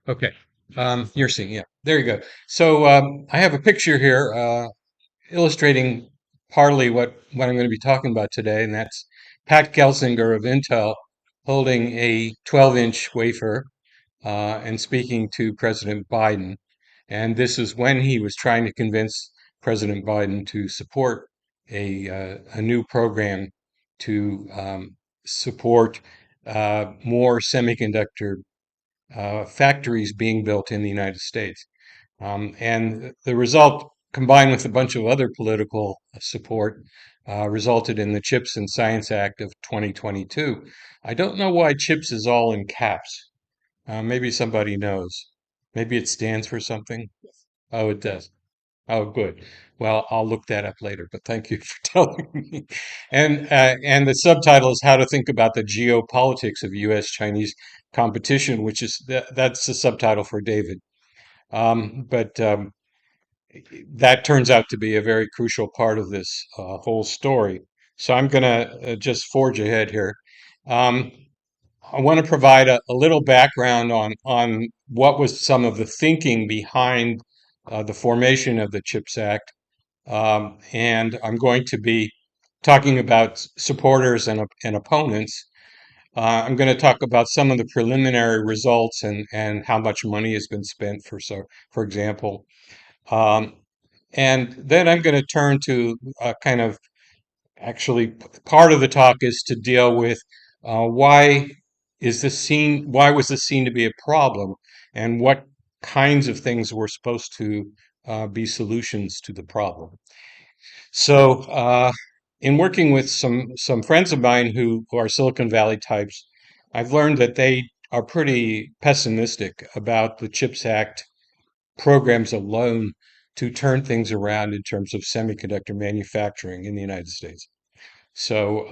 Okay. You're seeing, yeah. There you go. So I have a picture here illustrating partly what I'm going to be talking about today, and that's Pat Gelsinger of Intel holding a 12-inch wafer and speaking to President Biden. And this is when he was trying to convince President Biden to support a new program to support more semiconductor factories being built in the United States. And the result, combined with a bunch of other political support, resulted in the CHIPS and Science Act of 2022. I don't know why CHIPS is all in caps. Maybe somebody knows. Maybe it stands for something. Oh, it does. Oh, good. Well, I'll look that up later, but thank you for telling me. And the subtitle is How to Think About the Geopolitics of U.S.-Chinese Competition, which is that's the subtitle for David. But that turns out to be a very crucial part of this whole story. So I'm going to just forge ahead here. Um, I want to provide a little background on what was some of the thinking behind the formation of the CHIPS Act, and I'm going to be talking about supporters and opponents. I'm going to talk about some of the preliminary results and how much money has been spent for example. Um, and then I'm going to turn to kind of actually part of the talk is to deal with why why was this seen to be a problem, and what kinds of things were supposed to be solutions to the problem. So, in working with some friends of mine who are Silicon Valley types, I've learned that they are pretty pessimistic about the CHIPS Act programs alone to turn things around in terms of semiconductor manufacturing in the United States. So,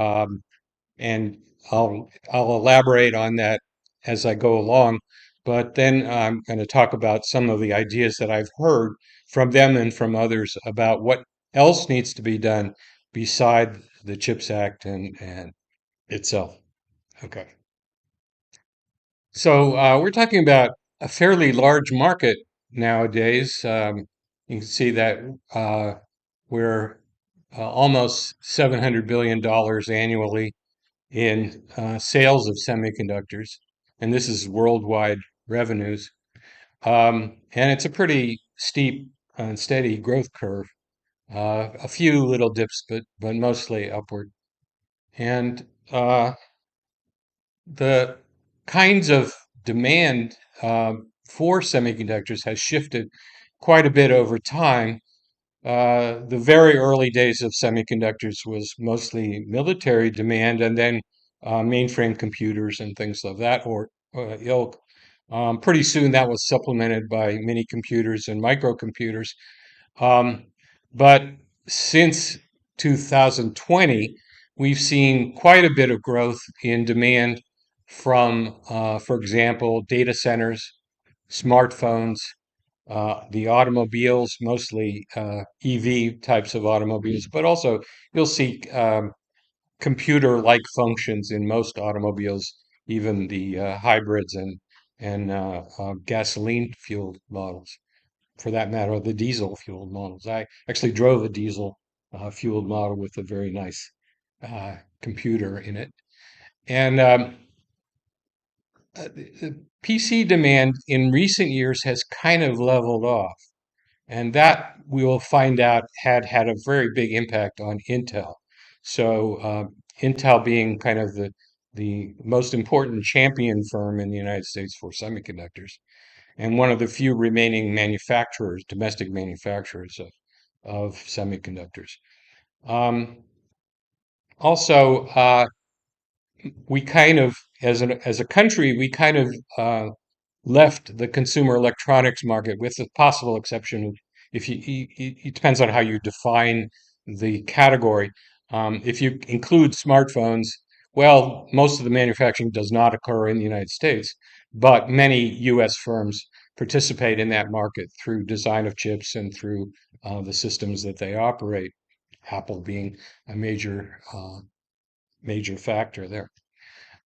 and I'll elaborate on that as I go along, but then I'm going to talk about some of the ideas that I've heard from them and from others about what else needs to be done beside the CHIPS Act and itself. Okay. So we're talking about a fairly large market nowadays. You can see that uh, we're almost $700 billion annually in sales of semiconductors, and this is worldwide revenues. And it's a pretty steep and steady growth curve. A few little dips, but mostly upward. And the kinds of demand for semiconductors has shifted quite a bit over time. The very early days of semiconductors was mostly military demand, and then mainframe computers and things of that or ilk. Pretty soon that was supplemented by mini computers and microcomputers. Um, but since 2020, we've seen quite a bit of growth in demand from, for example, data centers, smartphones, the automobiles, mostly EV types of automobiles, but also you'll see computer-like functions in most automobiles, even the hybrids and gasoline-fueled models, for that matter, the diesel-fueled models. I actually drove a diesel-fueled model with a very nice computer in it, and the PC demand in recent years has kind of leveled off. And that we will find out had a very big impact on Intel. So Intel being kind of the most important champion firm in the United States for semiconductors, and one of the few remaining manufacturers, domestic manufacturers of semiconductors. Um, Also, we kind of, as a country, we kind of left the consumer electronics market, with the possible exception of if it depends on how you define the category. If you include smartphones, well, most of the manufacturing does not occur in the United States, but many U.S. firms participate in that market through design of chips and through the systems that they operate. Apple being a major factor there.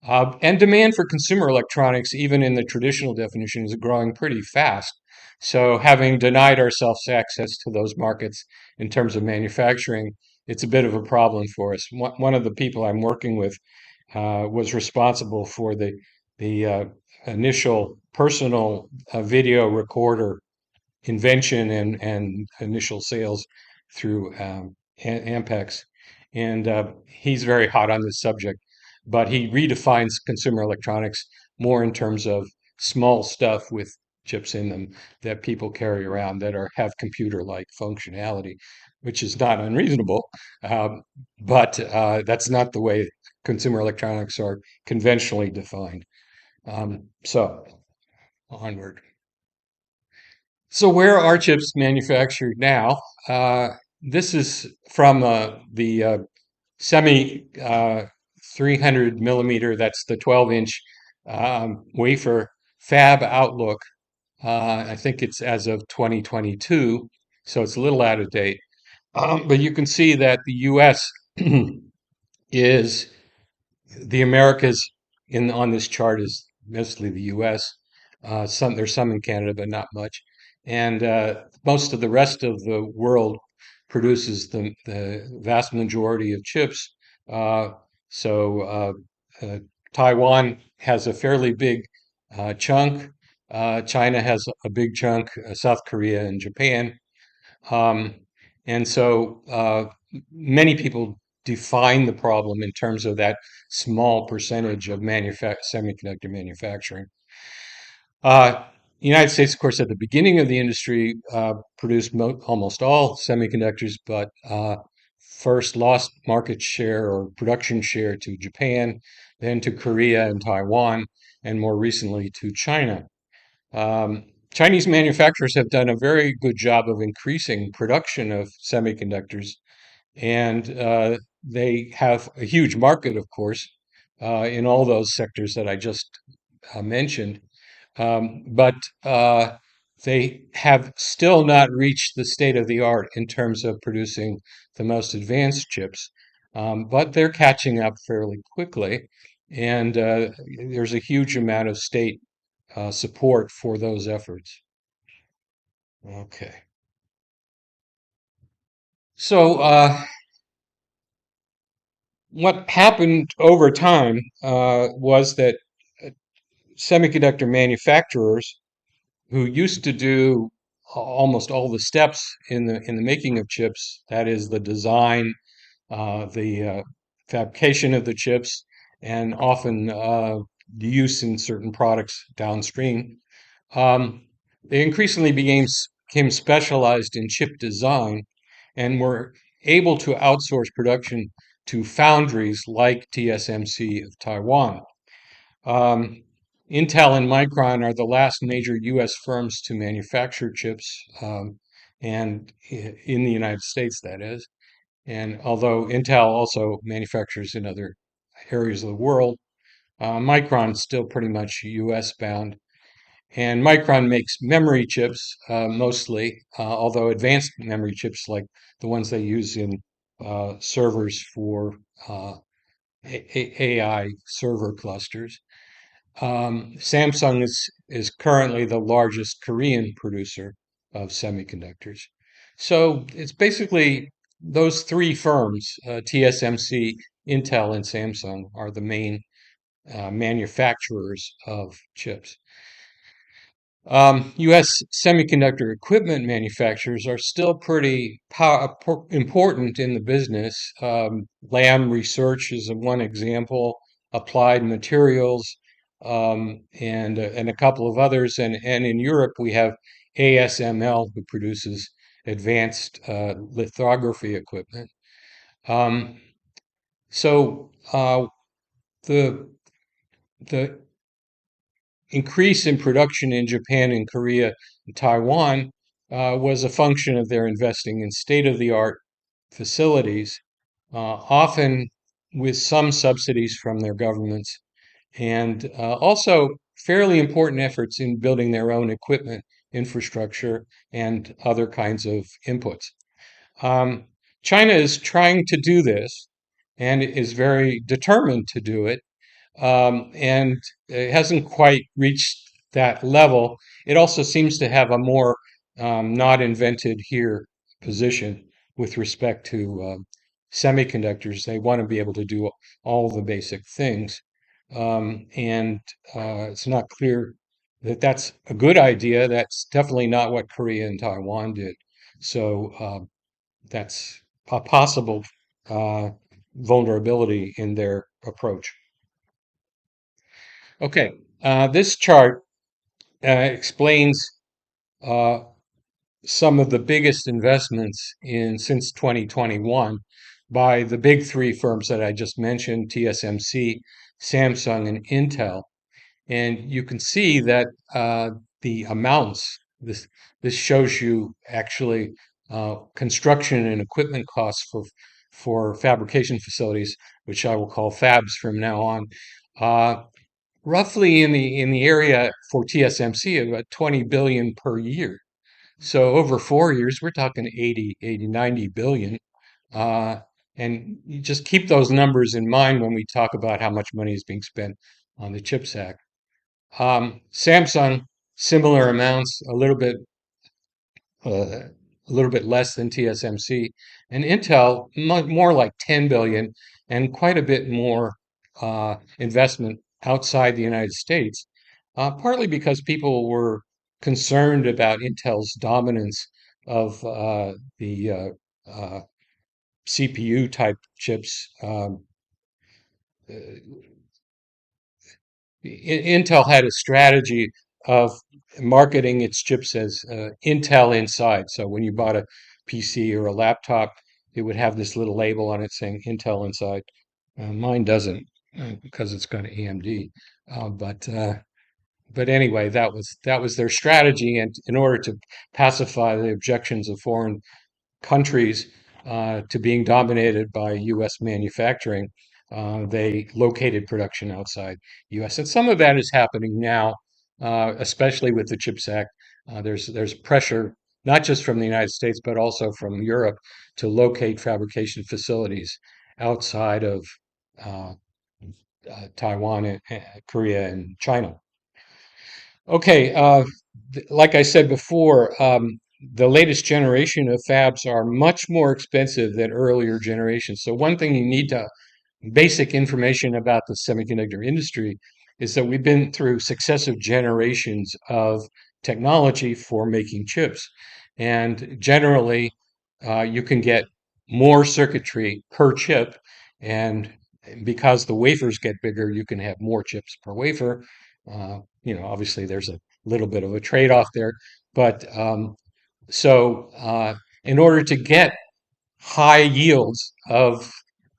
And demand for consumer electronics, even in the traditional definition, is growing pretty fast. So, having denied ourselves access to those markets in terms of manufacturing, it's a bit of a problem for us. One of the people I'm working with was responsible for the initial personal video recorder invention and initial sales through Ampex. And he's very hot on this subject, but he redefines consumer electronics more in terms of small stuff with chips in them that people carry around that have computer-like functionality, which is not unreasonable. Um, but that's not the way consumer electronics are conventionally defined. So onward. So where are chips manufactured now? Uh, this is from the semi 300 millimeter, that's the 12-inch wafer fab outlook. I think it's as of 2022, so it's a little out of date. But you can see that the US is the Americas in on this chart is mostly the U.S. There's some in Canada, but not much. And most of the rest of the world produces the vast majority of chips. Uh, so Taiwan has a fairly big chunk. China has a big chunk. South Korea and Japan. Um, and so many people define the problem in terms of that small percentage of semiconductor manufacturing. The United States, of course, at the beginning of the industry, produced almost all semiconductors, but first lost market share or production share to Japan, then to Korea and Taiwan, and more recently to China. Chinese manufacturers have done a very good job of increasing production of semiconductors, and they have a huge market, of course, in all those sectors that I just mentioned. But they have still not reached the state of the art in terms of producing the most advanced chips. But they're catching up fairly quickly, and there's a huge amount of state support for those efforts. Okay. So, what happened over time was that uh, semiconductor manufacturers who used to do almost all the steps in the making of chips, that is the design, the fabrication of the chips, and often the use in certain products downstream. They increasingly became specialized in chip design and were able to outsource production to foundries like TSMC of Taiwan. Um, Intel and Micron are the last major US firms to manufacture chips, and in the United States, that is. And although Intel also manufactures in other areas of the world, Micron's still pretty much US bound. And Micron makes memory chips mostly, although advanced memory chips like the ones they use in servers for AI server clusters. Samsung is currently the largest Korean producer of semiconductors. So it's basically those three firms, TSMC, Intel, and Samsung, are the main manufacturers of chips. U.S. semiconductor equipment manufacturers are still pretty important in the business. Lam Research is one example, Applied Materials, and a couple of others. And in Europe, we have ASML, who produces advanced lithography equipment. Um, so the the increase in production in Japan and Korea and Taiwan was a function of their investing in state-of-the-art facilities, often with some subsidies from their governments, and also fairly important efforts in building their own equipment, infrastructure, and other kinds of inputs. Um, China is trying to do this and is very determined to do it. and it hasn't quite reached that level. It also seems to have a more not invented here position with respect to semiconductors. They want to be able to do all the basic things, and it's not clear that that's a good idea. That's definitely not what Korea and Taiwan did. So that's a possible uh, vulnerability in their approach. Okay, this chart explains uh, some of the biggest investments in since 2021 by the big three firms that I just mentioned, TSMC, Samsung, and Intel. And you can see that the amounts, this shows you actually construction and equipment costs for fabrication facilities, which I will call fabs from now on. Uh, Roughly in the area for TSMC of about 20 billion per year. So over 4 years, we're talking 90 billion. Uh, and you just keep those numbers in mind when we talk about how much money is being spent on the CHIPS Act. Samsung, similar amounts, a little bit less than TSMC, and Intel more like 10 billion, and quite a bit more investment outside the United States, partly because people were concerned about Intel's dominance of the CPU type chips. Intel had a strategy of marketing its chips as Intel inside. So when you bought a PC or a laptop, it would have this little label on it saying Intel inside. Mine doesn't because it's got AMD. But anyway, that was their strategy, and in order to pacify the objections of foreign countries to being dominated by U.S. manufacturing, they located production outside U.S. And some of that is happening now, especially with the CHIPS Act. There's pressure not just from the United States but also from Europe to locate fabrication facilities outside of uh, Taiwan, and Korea, and China. Okay, like I said before, the latest generation of fabs are much more expensive than earlier generations. So one thing you need to basic information about the semiconductor industry is that we've been through successive generations of technology for making chips. And generally, you can get more circuitry per chip. And because the wafers get bigger, you can have more chips per wafer. Obviously, there's a little bit of a trade-off there. But so, in order to get high yields of,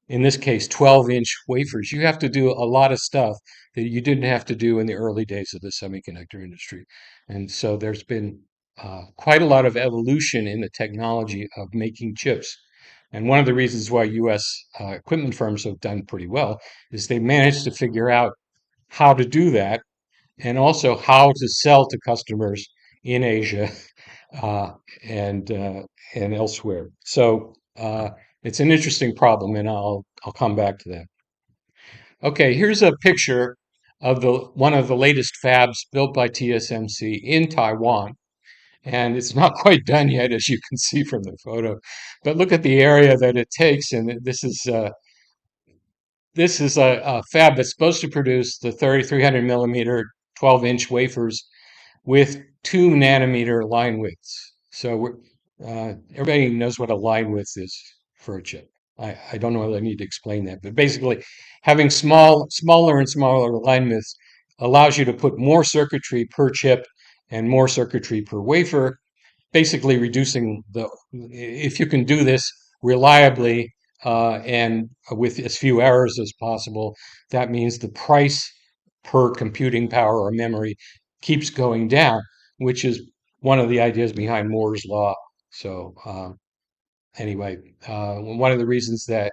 in this case, 12-inch wafers, you have to do a lot of stuff that you didn't have to do in the early days of the semiconductor industry. And so there's been quite a lot of evolution in the technology of making chips. And one of the reasons why US equipment firms have done pretty well is they managed to figure out how to do that and also how to sell to customers in Asia uh, and uh, and elsewhere. So it's an interesting problem, and I'll come back to that. Okay, here's a picture of the one of the latest fabs built by TSMC in Taiwan, and it's not quite done yet, as you can see from the photo. But look at the area that it takes, and this is a fab that's supposed to produce the 300 millimeter 12-inch wafers with 2 nanometer line widths. So everybody knows what a line width is for a chip. I don't know whether I need to explain that, but basically, having smaller and smaller line widths allows you to put more circuitry per chip and more circuitry per wafer, basically reducing if you can do this reliably and with as few errors as possible, that means the price per computing power or memory keeps going down, which is one of the ideas behind Moore's law. So anyway, one of the reasons that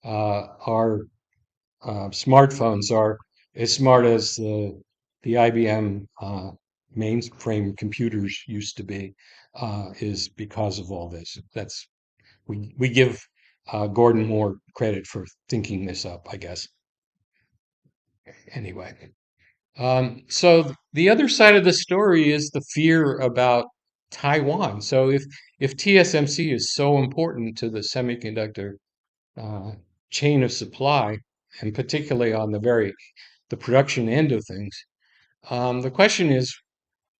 our smartphones are as smart as the IBM mainframe computers used to be is because of all this. We give Gordon Moore credit for thinking this up, I guess. Anyway, so the other side of the story is the fear about Taiwan. So if TSMC is so important to the semiconductor uh, chain of supply, and particularly on the production end of things, the question is,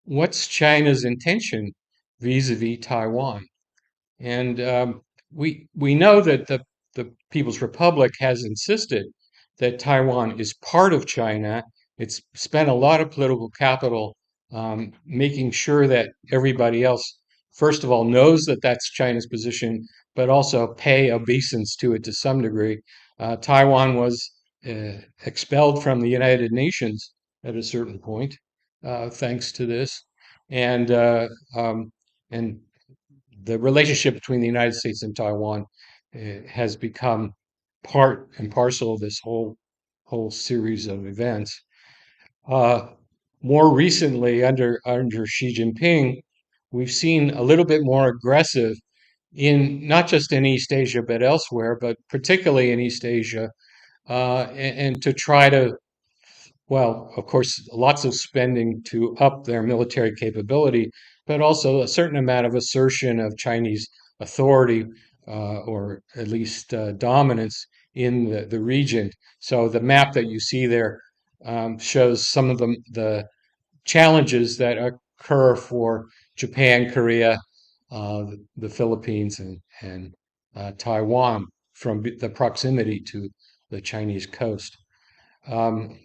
what's China's intention vis-a-vis Taiwan? And we know that the People's Republic has insisted that Taiwan is part of China. It's spent a lot of political capital making sure that everybody else, first of all, knows that that's China's position, but also pay obeisance to it to some degree. Taiwan was expelled from the United Nations at a certain point, thanks to this, and um, and the relationship between the United States and Taiwan has become part and parcel of this whole series of events. Uh, More recently, under Xi Jinping, we've seen a little bit more aggressive in not just in East Asia but elsewhere, but particularly in East Asia, and to try to, well, of course, lots of spending to up their military capability, but also a certain amount of assertion of Chinese authority, or at least dominance in the region. So the map that you see there shows some of the challenges that occur for Japan, Korea, the Philippines, and Taiwan from the proximity to the Chinese coast. Um,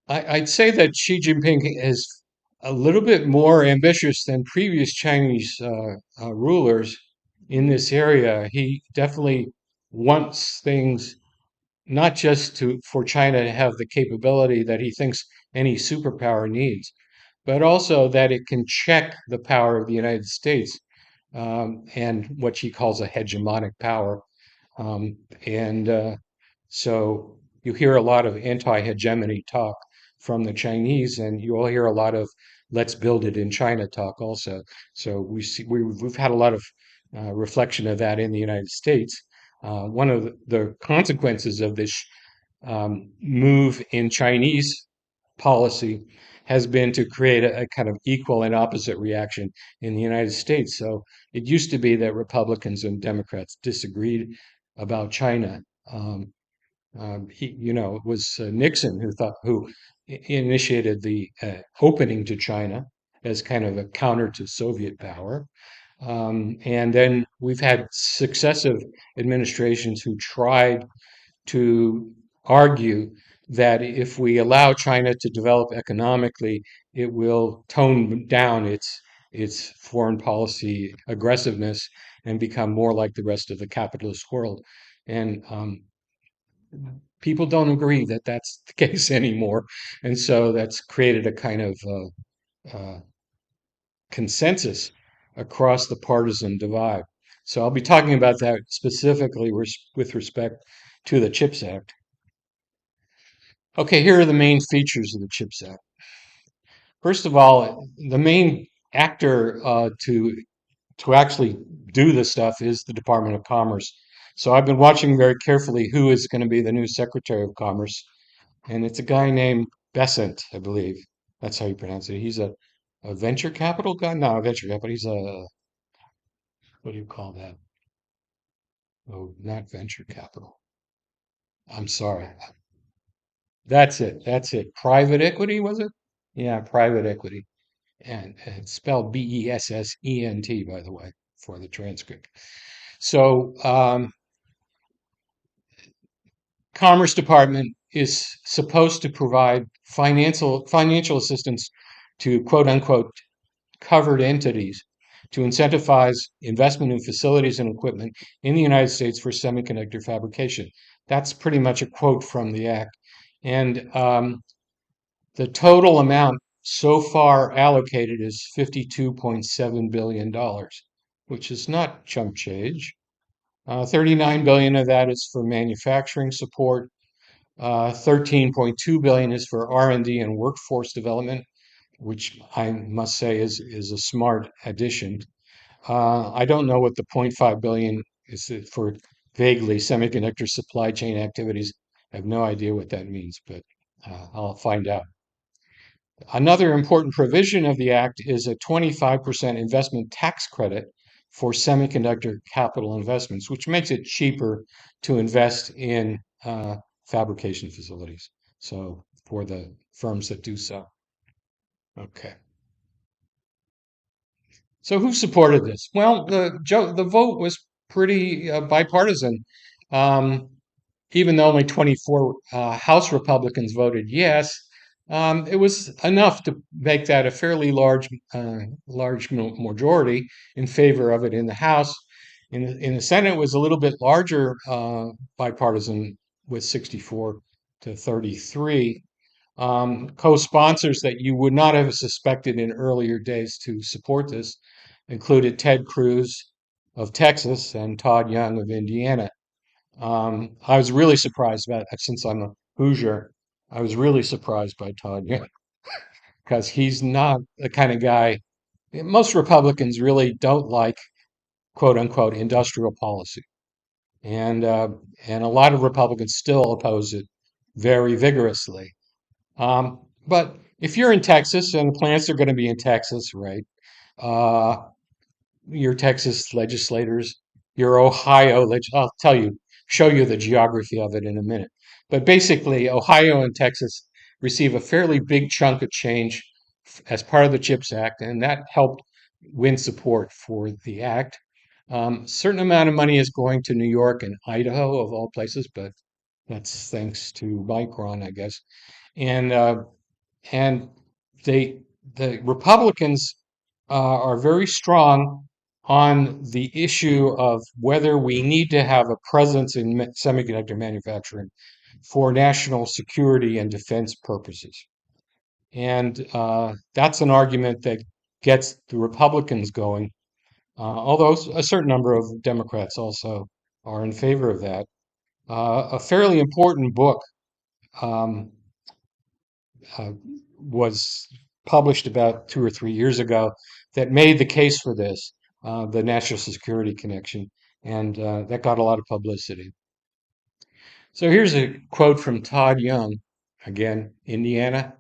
I'd say that Xi Jinping is a little bit more ambitious than previous Chinese rulers in this area. He definitely wants things not just to for China to have the capability that he thinks any superpower needs, but also that it can check the power of the United States, and what she calls a hegemonic power. And So you hear a lot of anti-hegemony talk from the Chinese, and you will hear a lot of "let's build it in China" talk also. So we've had a lot of reflection of that in the United States. One of the consequences of this move in Chinese policy has been to create a kind of equal and opposite reaction in the United States. So it used to be that Republicans and Democrats disagreed about China. Um, it was Nixon who initiated the opening to China as kind of a counter to Soviet power. And then we've had successive administrations who tried to argue that if we allow China to develop economically, it will tone down its foreign policy aggressiveness and become more like the rest of the capitalist world. And people don't agree that that's the case anymore, and so that's created a kind of consensus across the partisan divide. So I'll be talking about that specifically with respect to the CHIPS Act. Okay, here are the main features of the CHIPS Act. First of all, the main actor to actually do this stuff is the Department of Commerce. So I've been watching very carefully who is going to be the new Secretary of Commerce, and it's a guy named Besant, I believe. That's how you pronounce it. He's a venture capital guy. No, venture capital. He's a, what do you call that? Oh, not venture capital. I'm sorry. That's it. That's it. Private equity, was it? Yeah, private equity. And it's spelled Bessent, by the way, for the transcript. So, Commerce Department is supposed to provide financial assistance to quote unquote covered entities to incentivize investment in facilities and equipment in the United States for semiconductor fabrication. That's pretty much a quote from the act. And the total amount so far allocated is $52.7 billion, which is not chump change. 39 billion of that is for manufacturing support. 13.2 billion is for R&D and workforce development, which I must say is a smart addition. I don't know what the zero point 0.5 billion is for vaguely semiconductor supply chain activities I have no idea what that means, but I'll find out. Another important provision of the Act is a 25% investment tax credit for semiconductor capital investments, which makes it cheaper to invest in fabrication facilities. So for the firms that do so. Okay. So who supported this? Well, the vote was pretty bipartisan. Um, Even though only 24 House Republicans voted yes, it was enough to make that a fairly large majority in favor of it in the House. In the Senate, it was a little bit larger bipartisan with 64 to 33. Co-sponsors that you would not have suspected in earlier days to support this included Ted Cruz of Texas and Todd Young of Indiana. I was really surprised about since I'm a Hoosier, I was really surprised by Todd Young because he's not the kind of guy. Most Republicans really don't like quote unquote industrial policy, and uh, and a lot of Republicans still oppose it very vigorously. But if you're in Texas and the plants are going to be in Texas, right? Uh, your Texas legislators, your I'll tell you, show you the geography of it in a minute. But basically, Ohio and Texas receive a fairly big chunk of change as part of the CHIPS Act, and that helped win support for the act. Certain amount of money is going to New York and Idaho, of all places, but that's thanks to Micron, I guess. And and they the Republicans are very strong on the issue of whether we need to have a presence in semiconductor manufacturing for national security and defense purposes. And that's an argument that gets the Republicans going, although a certain number of Democrats also are in favor of that. A fairly important book um, uh, was published about 2 or 3 years ago that made the case for this, the national security connection, and that got a lot of publicity. So here's a quote from Todd Young, again, Indiana.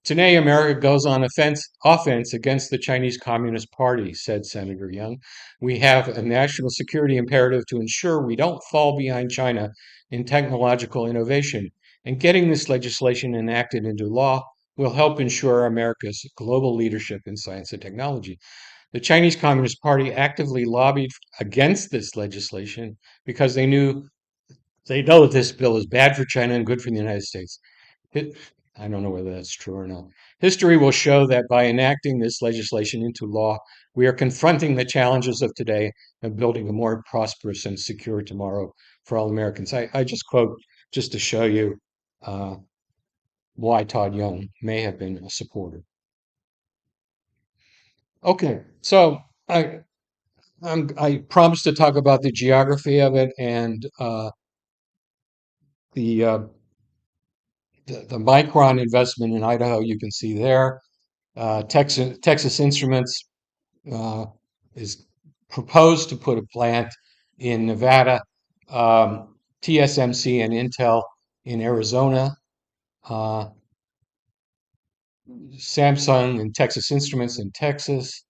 Today, America goes on offense against the Chinese Communist Party, said Senator Young. We have a national security imperative to ensure we don't fall behind China in technological innovation, and getting this legislation enacted into law will help ensure America's global leadership in science and technology. The Chinese Communist Party actively lobbied against this legislation because they know that this bill is bad for China and good for the United States. It, I don't know whether that's true or not. History will show that by enacting this legislation into law, we are confronting the challenges of today and building a more prosperous and secure tomorrow for all Americans. I just quote just to show you uh, why Todd Young may have been a supporter. Okay, so I promised to talk about the geography of it and the, uh, the Micron investment in Idaho. You can see there. Texas Instruments uh, is proposed to put a plant in Nevada, TSMC and Intel in Arizona, uh, Samsung and Texas Instruments in Texas,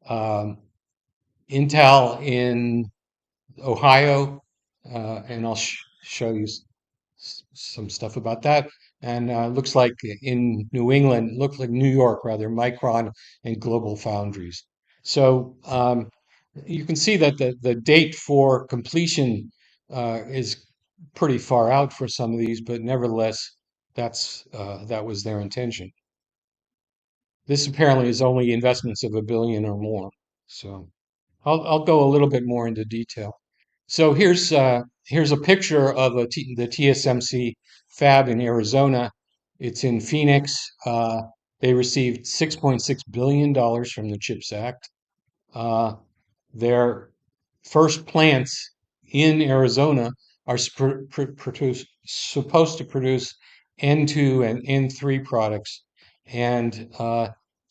um, Intel in Ohio, and I'll show you some stuff about that. And looks like in New England, looks like New York rather, Micron and Global Foundries. So you can see that the date for completion is pretty far out for some of these, but nevertheless, that was their intention. This apparently is only investments of 1 billion or more. So I'll go a little bit more into detail. So here's a picture of the TSMC fab in Arizona. It's in Phoenix. They received $6.6 billion from the CHIPS Act. Uh, their first plants in Arizona are supposed to produce N2 and N3 products, and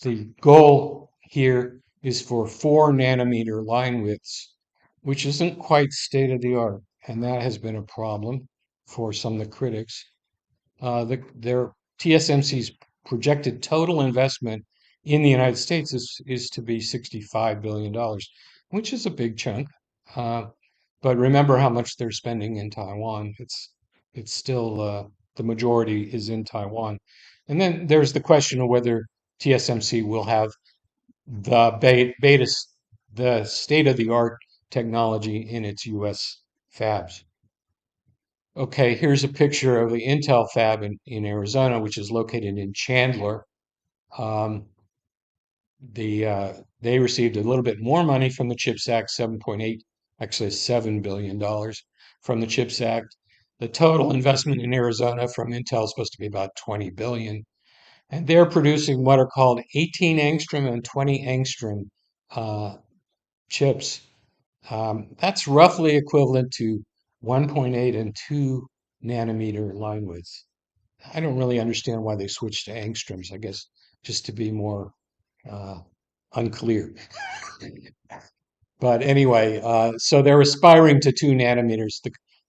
the goal here is for 4 nanometer line widths, which isn't quite state of the art, and that has been a problem for some of the critics. Their TSMC's projected total investment in the United States is to be $65 billion, which is a big chunk. Uh, but remember how much they're spending in Taiwan. It's still the majority is in Taiwan. And then there's the question of whether TSMC will have the state of the art technology in its US fabs. Okay, here's a picture of the Intel fab in Arizona, which is located in Chandler. Um, they received a little bit more money from the CHIPS Act, 7.8, actually $7 billion from the CHIPS Act. The total investment in Arizona from Intel is supposed to be about 20 billion, and they're producing what are called 18 angstrom and 20 angstrom uh, chips. That's roughly equivalent to 1.8 and 2 nanometer line widths. I don't really understand why they switched to angstroms, I guess just to be more uh, unclear. But anyway, so they're aspiring to 2 nanometers.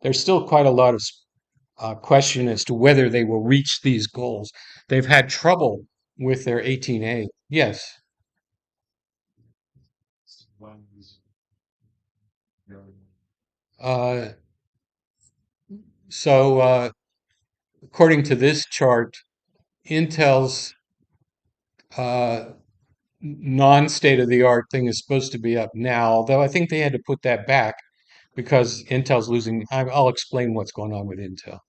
There's still quite a lot of question as to whether they will reach these goals. They've had trouble with their 18A. Yes. Uh, so according to this chart, Intel's uh, non-state of the art thing is supposed to be up now, although I think they had to put that back because Intel's losing. I'll explain what's going on with Intel.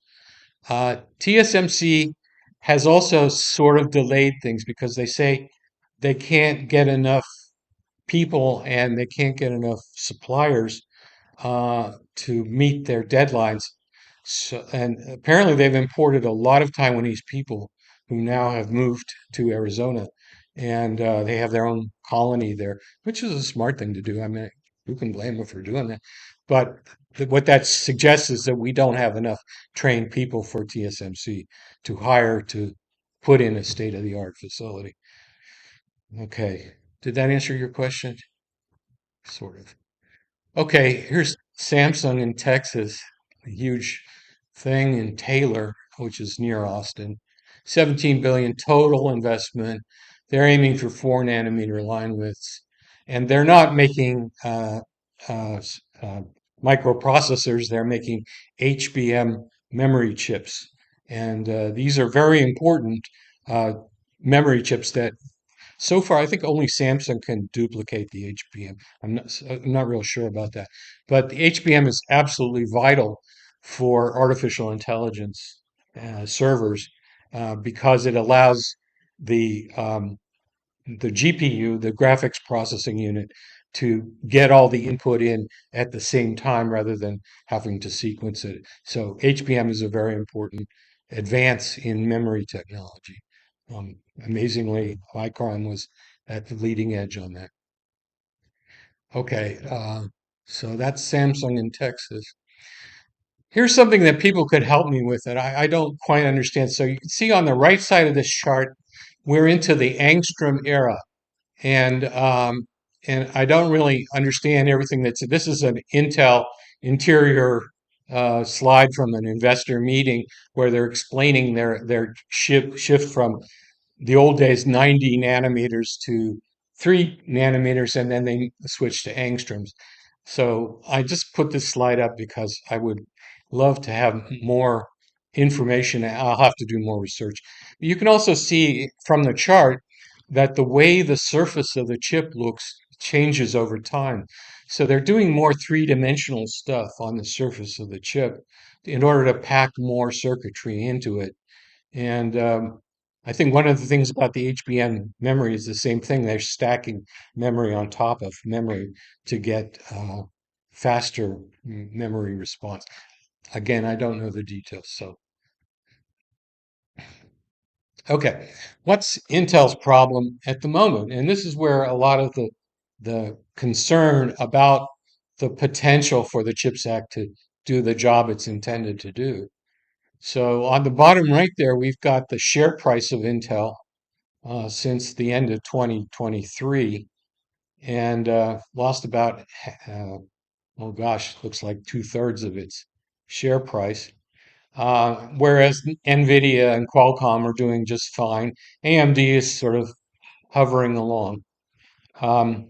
TSMC has also sort of delayed things because they say they can't get enough people and they can't get enough suppliers to meet their deadlines. So, and apparently they've imported a lot of Taiwanese people who now have moved to Arizona, and they have their own colony there, which is a smart thing to do. I mean, who can blame them for doing that? But what that suggests is that we don't have enough trained people for TSMC to hire to put in a state-of-the-art facility. Okay, did that answer your question? Sort of. Okay, here's Samsung in Texas, a huge thing in Taylor, which is near Austin. 17 billion total investment. They're aiming for 4 nanometer line widths, and they're not making microprocessors. They're making HBM memory chips, and these are very important uh, memory chips that so far, I think only Samsung can duplicate the HBM. I'm not real sure about that. But the HBM is absolutely vital for artificial intelligence servers because it allows the um, the GPU, the graphics processing unit, to get all the input in at the same time rather than having to sequence it. So HBM is a very important advance in memory technology. Amazingly, Micron was at the leading edge on that. Okay, so that's Samsung in Texas. Here's something that people could help me with that I don't quite understand. So you can see on the right side of this chart, we're into the angstrom era. and and I don't really understand everything that's. This is an Intel interior slide from an investor meeting where they're explaining their shift from the old days 90 nanometers to 3 nanometers, and then they switched to angstroms. So I just put this slide up because I would love to have more information. I'll have to do more research. You can also see from the chart that the way the surface of the chip looks changes over time. So they're doing more three-dimensional stuff on the surface of the chip in order to pack more circuitry into it. And I think one of the things about the HBM memory is the same thing. They're stacking memory on top of memory to get faster memory response. Again, I don't know the details. So, okay, what's Intel's problem at the moment? And this is where a lot of the concern about the potential for the CHIPS Act to do the job it's intended to do. So on the bottom right there, we've got the share price of Intel since the end of 2023 and lost about, uh, oh gosh, looks like two-thirds of its share price. whereas NVIDIA and Qualcomm are doing just fine. AMD is sort of hovering along. Um,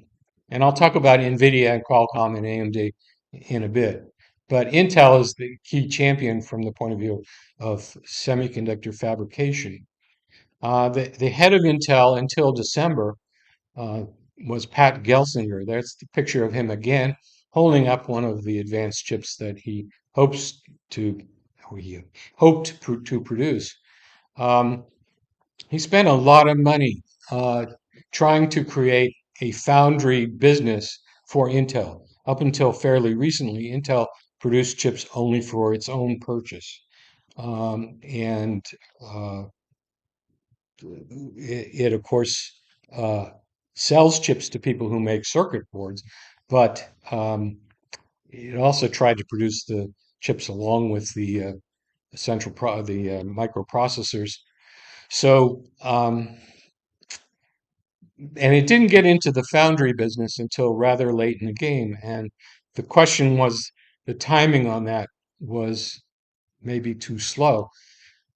and I'll talk about NVIDIA and Qualcomm and AMD in a bit. But Intel is the key champion from the point of view of semiconductor fabrication. The head of Intel until December uh, was Pat Gelsinger. That's the picture of him again, holding up one of the advanced chips that he hopes to, or he hoped to produce. Um, he spent a lot of money uh, trying to create a foundry business for Intel. Up until fairly recently, Intel produced chips only for its own purchase. And it, of course, uh, sells chips to people who make circuit boards, but it also tried to produce the chips along with the the microprocessors. So, and it didn't get into the foundry business until rather late in the game. And the question was, the timing on that was maybe too slow.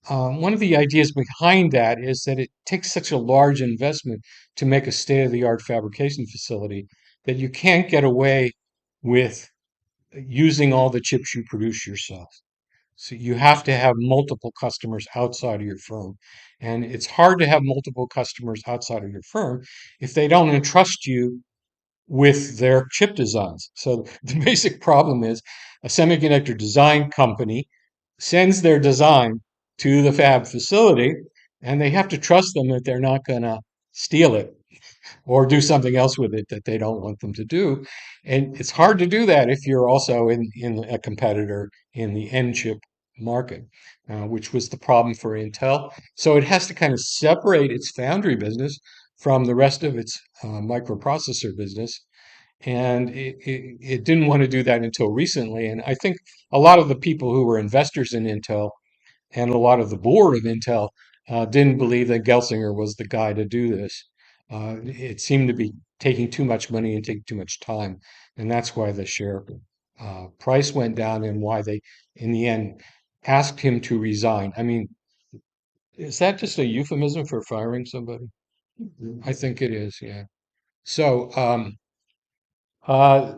One of the ideas behind that is that it takes such a large investment to make a state-of-the-art fabrication facility that you can't get away with using all the chips you produce yourself. So you have to have multiple customers outside of your firm. And it's hard to have multiple customers outside of your firm if they don't entrust you with their chip designs. So the basic problem is a semiconductor design company sends their design to the fab facility, and they have to trust them that they're not going to steal it or do something else with it that they don't want them to do. And it's hard to do that if you're also in a competitor in the end chip market, which was the problem for Intel. So it has to kind of separate its foundry business from the rest of its microprocessor business. And it didn't want to do that until recently. And I think a lot of the people who were investors in Intel and a lot of the board of Intel didn't believe that Gelsinger was the guy to do this. It seemed to be taking too much money and taking too much time, and that's why the share price went down and why they, in the end, asked him to resign. I mean, is that just a euphemism for firing somebody? I think it is, yeah. So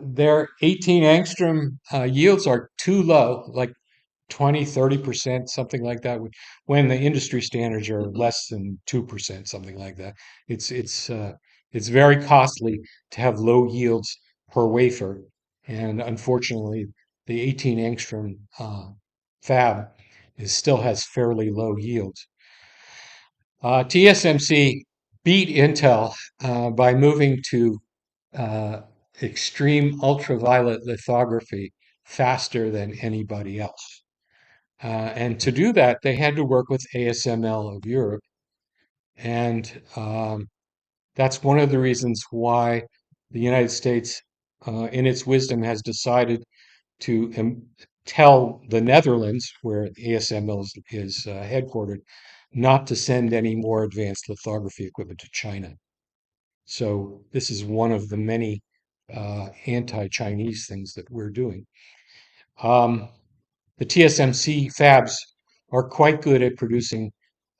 their 18 angstrom yields are too low, like 20, 30%, something like that, when the industry standards are less than 2%, something like that. It's very costly to have low yields per wafer. And unfortunately, the 18 angstrom fab still has fairly low yields. TSMC beat Intel by moving to uh, extreme ultraviolet lithography faster than anybody else. And to do that, they had to work with ASML of Europe. And that's one of the reasons why the United States, in its wisdom, has decided to tell the Netherlands, where ASML is headquartered, not to send any more advanced lithography equipment to China. So this is one of the many anti-Chinese things that we're doing. Um, the TSMC fabs are quite good at producing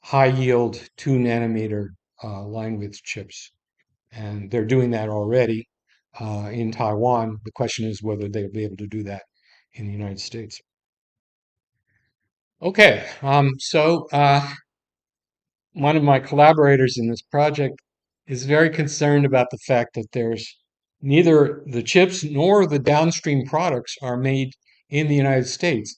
high yield 2 nanometer line width chips. And they're doing that already in Taiwan. The question is whether they'll be able to do that in the United States. Okay, one of my collaborators in this project is very concerned about the fact that there's neither the chips nor the downstream products are made in the United States.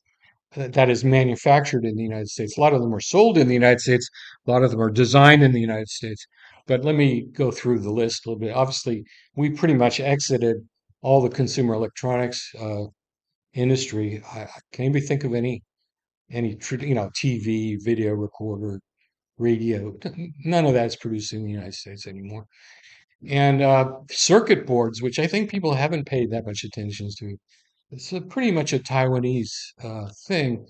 That is manufactured in the United States. A lot of them are sold in the United States. A lot of them are designed in the United States. But let me go through the list a little bit. Obviously, we pretty much exited all the consumer electronics industry. Can anybody think of any TV, video recorder, radio? None of that's produced in the United States anymore. And circuit boards, which I think people haven't paid that much attention to, it's pretty much a Taiwanese thing.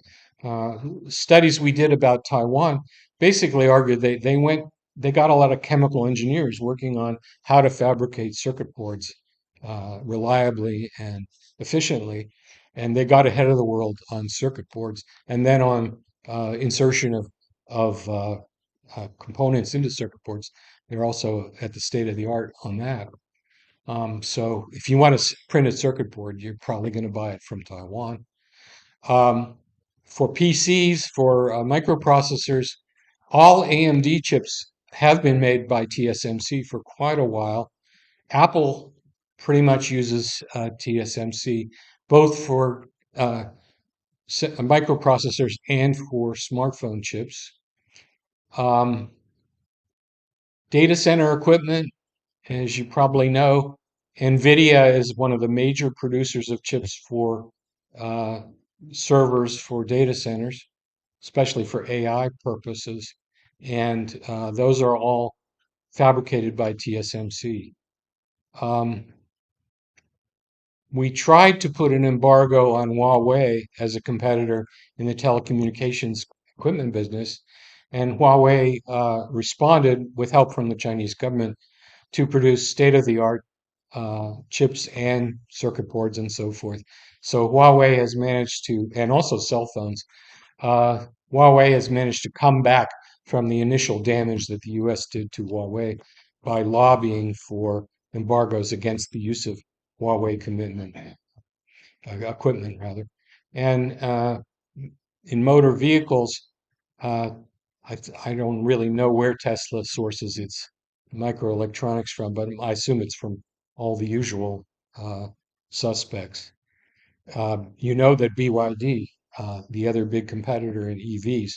Studies we did about Taiwan basically argued they got a lot of chemical engineers working on how to fabricate circuit boards reliably and efficiently, and they got ahead of the world on circuit boards. And then on insertion of components into circuit boards. They're also at the state of the art on that. So if you want a printed circuit board, you're probably going to buy it from Taiwan. Um, for PCs, for microprocessors, all AMD chips have been made by TSMC for quite a while. Apple pretty much uses TSMC both for microprocessors and for smartphone chips. Um, Data center equipment, as you probably know, NVIDIA is one of the major producers of chips for uh, servers for data centers, especially for AI purposes. And those are all fabricated by TSMC. Um, we tried to put an embargo on Huawei as a competitor in the telecommunications equipment business, and Huawei responded with help from the Chinese government to produce state-of-the-art chips and circuit boards and so forth. So Huawei has managed to, and also cell phones, Huawei has managed to come back from the initial damage that the US did to Huawei by lobbying for embargoes against the use of Huawei equipment rather. And in motor vehicles, uh, I don't really know where Tesla sources its microelectronics from, but I assume it's from all the usual uh, suspects. You know that BYD, the other big competitor in EVs,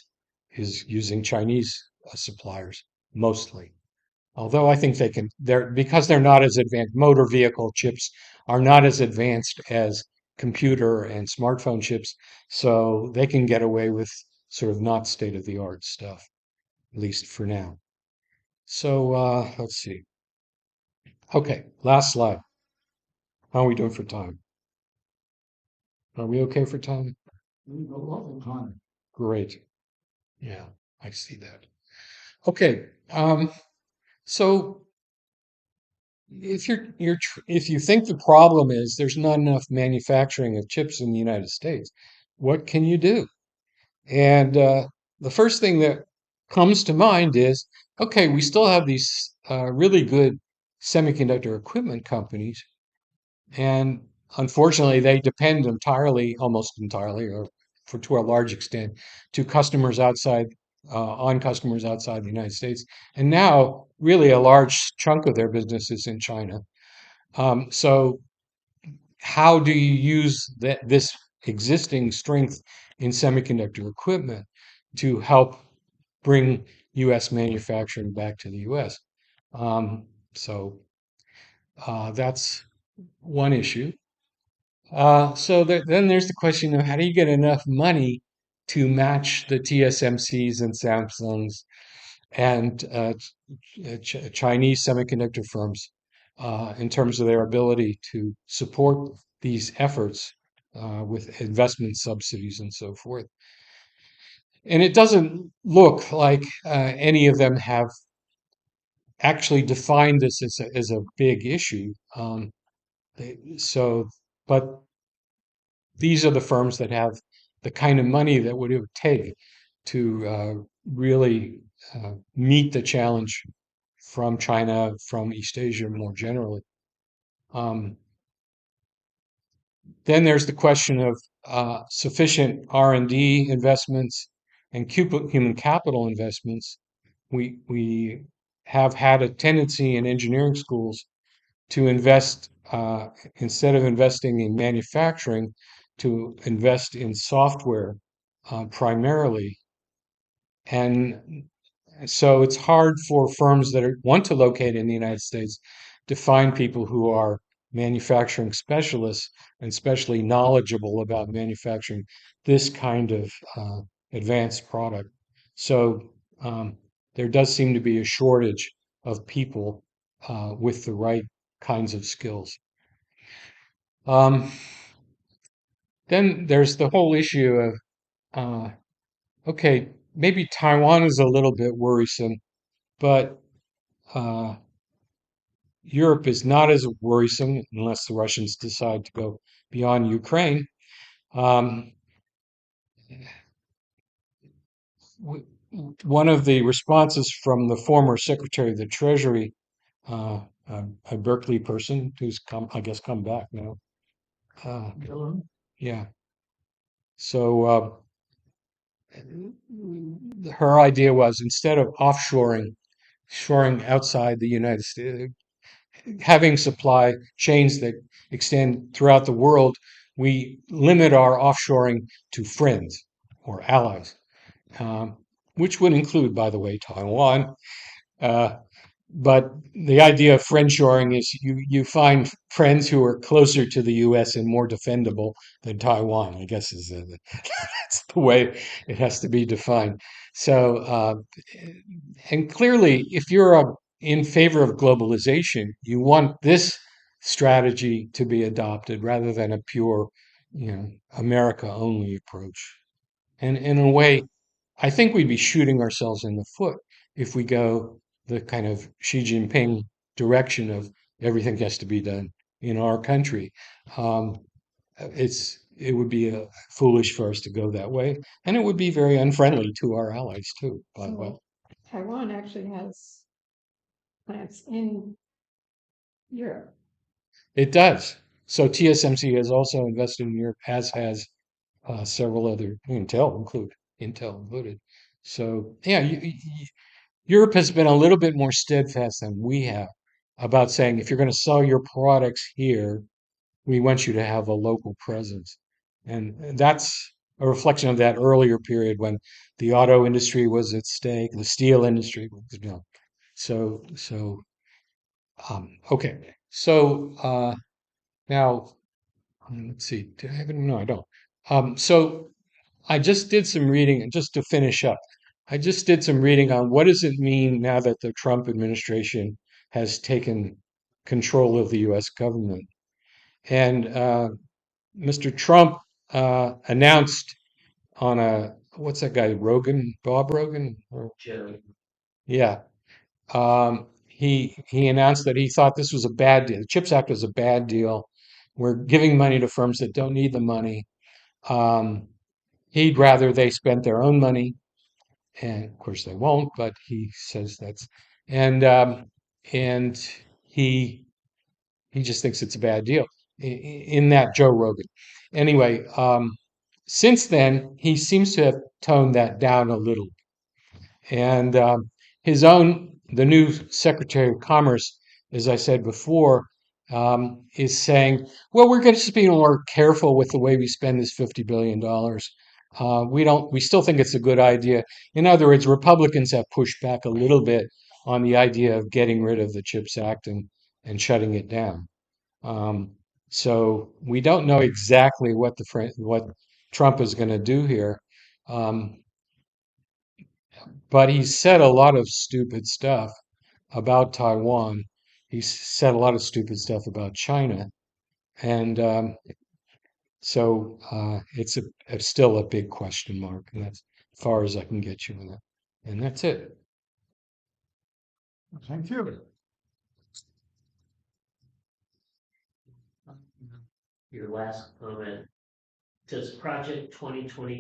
is using Chinese suppliers mostly. Although I think they're because they're not as advanced, motor vehicle chips are not as advanced as computer and smartphone chips, so they can get away with sort of not state of the art stuff, at least for now. So let's see. Okay, last slide. How are we doing for time? Are we okay for time? A lot of time. Great. Yeah, I see that. Okay. So if you think the problem is there's not enough manufacturing of chips in the United States, what can you do? And the first thing that comes to mind is, okay, we still have these really good semiconductor equipment companies, and unfortunately, they depend entirely, almost entirely, or for to a large extent, to customers outside, on customers outside the United States. And now, really, a large chunk of their business is in China. So, how do you use this existing strength in semiconductor equipment to help bring U.S. manufacturing back to the U.S.? So, that's one issue. Then there's the question of how do you get enough money to match the TSMCs and Samsungs and Chinese semiconductor firms in terms of their ability to support these efforts with investment subsidies and so forth. And it doesn't look like any of them have actually defined this as a big issue. So, but these are the firms that have the kind of money that would it would take to really meet the challenge from China, from East Asia more generally. Um, then there's the question of sufficient R&D investments and human capital investments. We have had a tendency in engineering schools to invest instead of investing in manufacturing, to invest in software primarily. And so it's hard for firms that want to locate in the United States to find people who are manufacturing specialists and especially knowledgeable about manufacturing this kind of advanced product. So there does seem to be a shortage of people with the right kinds of skills. Um, then there's the whole issue of uh, okay, maybe Taiwan is a little bit worrisome, but uh, Europe is not as worrisome unless the Russians decide to go beyond Ukraine. Um, w- one of the responses from the former Secretary of the Treasury, uh, a Berkeley person who's come, I guess, come back now. Uh, yeah. So her idea was instead of offshoring, shoring outside the United States, having supply chains that extend throughout the world, we limit our offshoring to friends or allies, um, which would include, by the way, Taiwan. Uh, but the idea of friendshoring is you find friends who are closer to the U.S. and more defendable than Taiwan. I guess is that's the way it has to be defined. So, and clearly, if you're in favor of globalization, you want this strategy to be adopted rather than a pure, America only approach. And in a way, I think we'd be shooting ourselves in the foot if we go the kind of Xi Jinping direction of everything has to be done in our country. Um, it would be foolish for us to go that way, and it would be very unfriendly to our allies too. By the way, So Taiwan actually has plants in Europe. it does. So TSMC has also invested in Europe, as has several other Intel included. So yeah, Europe has been a little bit more steadfast than we have about saying if you're going to sell your products here, we want you to have a local presence. And that's a reflection of that earlier period when the auto industry was at stake, the steel industry was, okay. So now let's see. Do I have any? No, I don't. So I just did some reading, and just to finish up, I just did some reading on what does it mean now that the Trump administration has taken control of the U.S. government. And Mr. Trump announced on what's that guy, Rogan, Bob Rogan? Yeah. He announced that he thought this was a bad deal. The CHIPS Act was a bad deal. We're giving money to firms that don't need the money. Um, he'd rather they spent their own money, and of course they won't. But he says that's and and he he just thinks it's a bad deal. In that Joe Rogan, anyway. Since then, he seems to have toned that down a little, and the new Secretary of Commerce, as I said before, is saying, "Well, we're going to just be more careful with the way we spend this $50 billion. We still think it's a good idea." In other words, Republicans have pushed back a little bit on the idea of getting rid of the CHIPS Act and shutting it down. Um, so we don't know exactly what Trump is going to do here. Um, but he said a lot of stupid stuff about Taiwan. He said a lot of stupid stuff about China. And it's still a big question mark. And that's as far as I can get you with it. And that's it. Thank you. Your last comment, does Project 2020